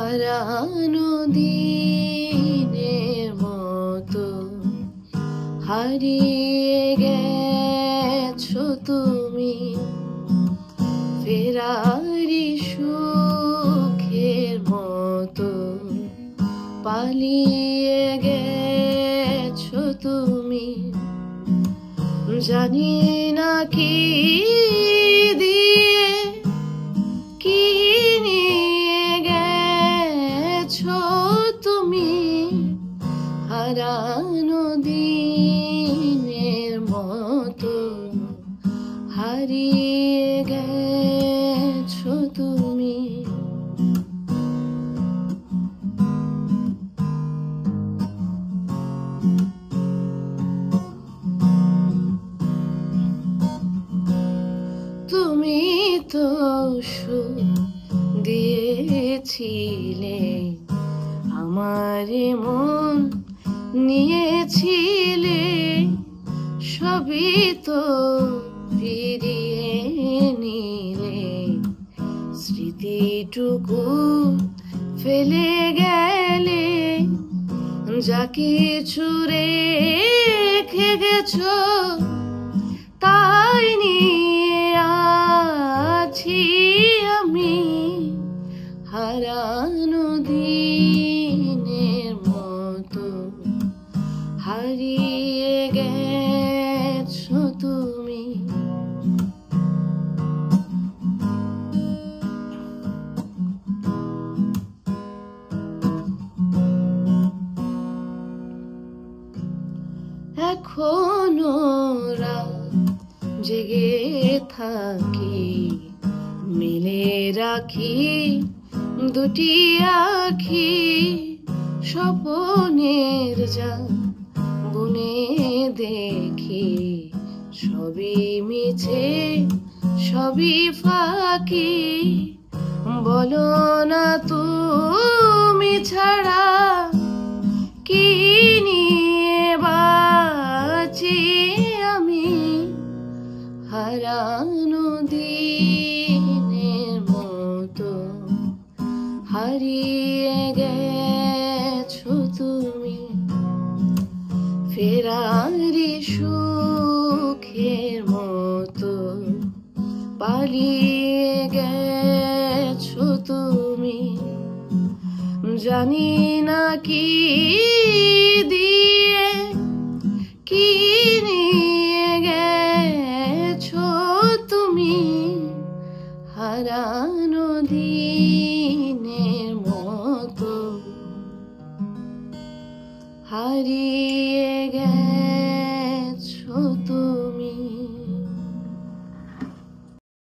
হারানো দিনের মতো হারিয়ে গেছো তুমি, ফেরারি সুখের মতো পালিয়ে গেছো তুমি। জানি না কি দিয়ে কি নিয়ে গেছো তুমি, হারানো দিনের মতো হারিয়ে গেছো তুমি। তুমি তো সুখ দিয়েছিলে, আমার মন নিয়েছিলে, সবই তো ফিরিয়ে নিলে, স্মৃতিটুকু ফেলে গেলে, যা কিছু রেখে গেছো তাই নিয়ে আছি আমি, হারানো দিনের মতো হারিয়ে গেছো তুমি। এখনো রাত জেগে থাকি, মেলে রাখি দুটি আখি, স্বপনের জাল বুনে দেখি, সবই মিছে সবই ফাঁকি, বলো না তুমি ছাড়া কি নিয়ে বাঁচি আমি, হারানো দিনের মতো হারিয়ে গেছো তুমি, ফেরারি সুখের মতো পালিয়ে গেছো তুমি। জানি না কি